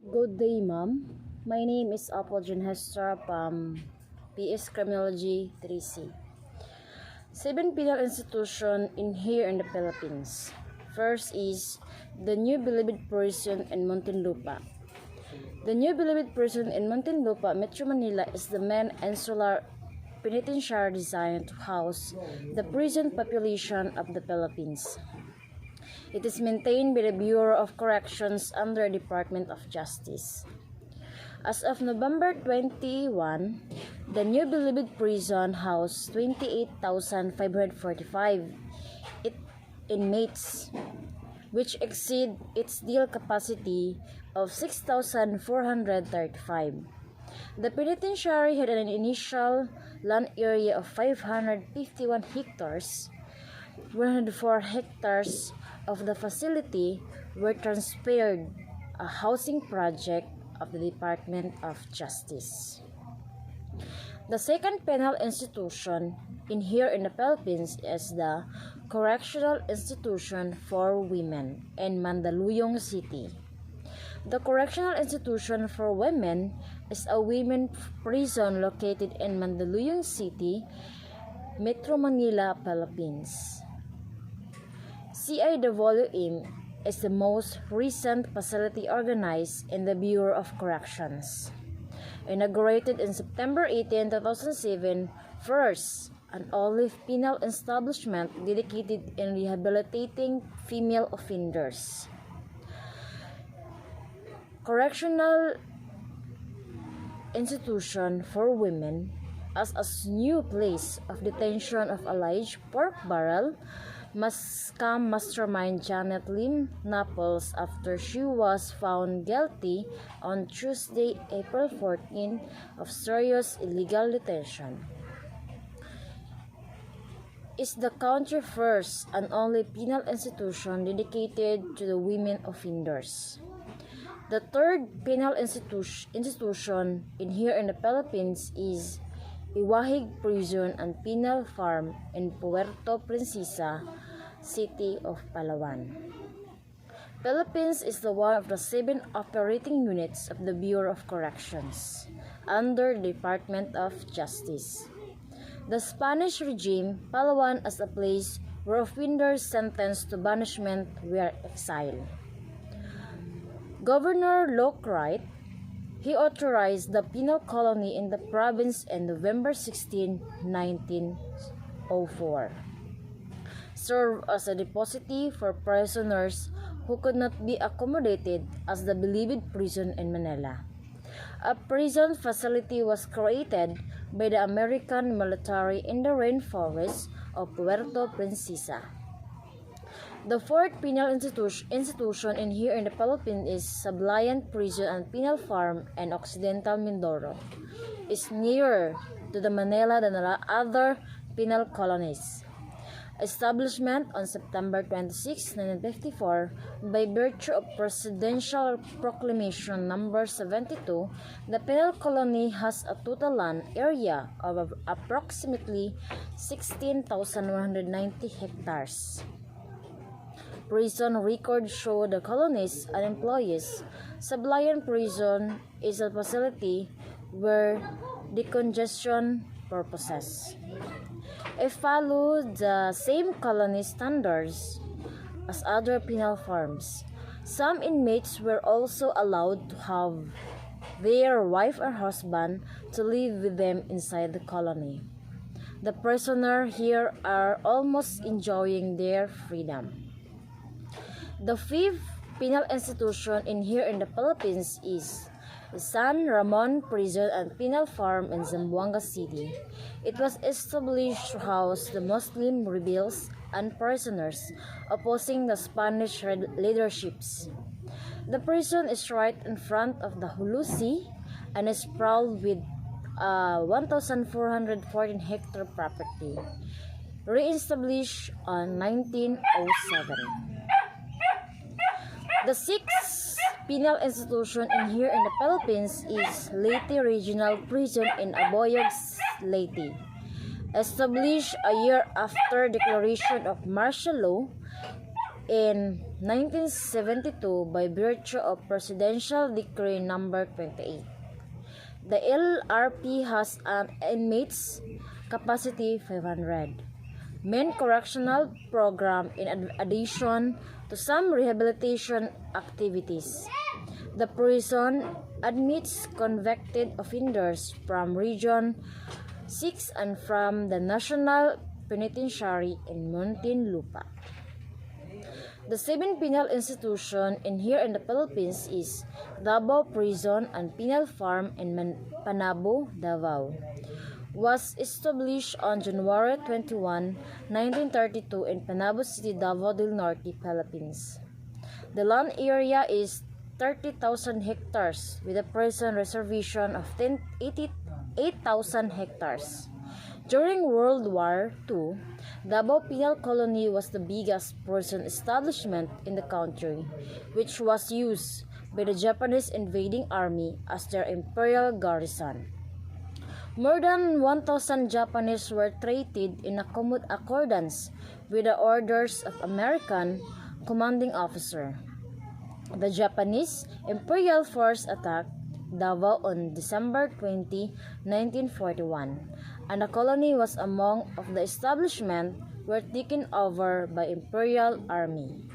Good day, ma'am. My name is Gesta from BS Criminology 3C. 7 penal institutions in here in the Philippines. First is the New Bilibid Prison in Muntinlupa. The New Bilibid Prison in Muntinlupa, Metro Manila is the main insular penitentiary designed to house the prison population of the Philippines. It is maintained by the Bureau of Corrections under the Department of Justice. As of November 21, the New Bilibid Prison housed 28,545 inmates, which exceed its deal capacity of 6,435. The penitentiary had an initial land area of 551 hectares. 104 hectares of the facility were transferred, a housing project of the Department of Justice. The second penal institution in here in the Philippines is the Correctional Institution for Women in Mandaluyong City. The Correctional Institution for Women is a women prison located in Mandaluyong City, Metro Manila, Philippines. CIWM is the most recent facility organized in the Bureau of Corrections. Inaugurated in September 18, 2007, first and only penal establishment dedicated in rehabilitating female offenders. Correctional Institution for Women as a new place of detention of alleged pork barrel scam mastermind Janet Lim Naples after she was found guilty on Tuesday, April 14, of serious illegal detention. Is the country's first and only penal institution dedicated to the women offenders. The third penal institution in here in the Philippines is Iwahi Prison and Penal Farm in Puerto, Princesa, City of Palawan. Philippines is the one of the 7 operating units of the Bureau of Corrections under the Department of Justice. The Spanish regime, Palawan as a place where offenders sentenced to banishment were exiled. Governor Lockhart, he authorized the penal colony in the province in November 16, 1904. Served as a depository for prisoners who could not be accommodated as the Bilibid Prison in Manila. A prison facility was created by the American military in the rainforest of Puerto Princesa. The fourth penal institution in here in the Philippines is Sublion Prison and Penal Farm in Occidental Mindoro. It's nearer to the Manila than the other penal colonies. Establishment on September 26, 1954, by virtue of Presidential Proclamation No. 72, the penal colony has a total land area of approximately 16,190 hectares. Prison records show the colonies and employees. Sublion Prison is a facility where decongestion purposes. It followed the same colony standards as other penal farms. Some inmates were also allowed to have their wife or husband to live with them inside the colony. The prisoners here are almost enjoying their freedom. The fifth penal institution in here in the Philippines is San Ramon Prison and Penal Farm in Zamboanga City. It was established to house the Muslim rebels and prisoners opposing the Spanish leaderships. The prison is right in front of the Hulu Sea and is sprawled with 1,414 hectare property, re-established on 1907. The sixth penal institution in here in the Philippines is Leyte Regional Prison in Aboyag, Leyte. Established a year after declaration of martial law, in 1972 by virtue of Presidential Decree Number 28. The LRP has an inmates capacity 500. Main correctional program in addition to some rehabilitation activities. The prison admits convicted offenders from Region 6 and from the National Penitentiary in Muntinlupa. The 7 penal institution here in the Philippines is Davao Prison and Penal Farm in Panabo, Davao. Was established on January 21, 1932 in Panabo City, Davao del Norte, Philippines. The land area is 30,000 hectares with a prison reservation of 8,000 hectares. During World War II, Davao Penal Colony was the biggest prison establishment in the country, which was used by the Japanese invading army as their imperial garrison. More than 1,000 Japanese were treated in accordance with the orders of American commanding officer. The Japanese Imperial Force attacked Davao on December 20, 1941, and the colony was among of the establishment were taken over by Imperial Army.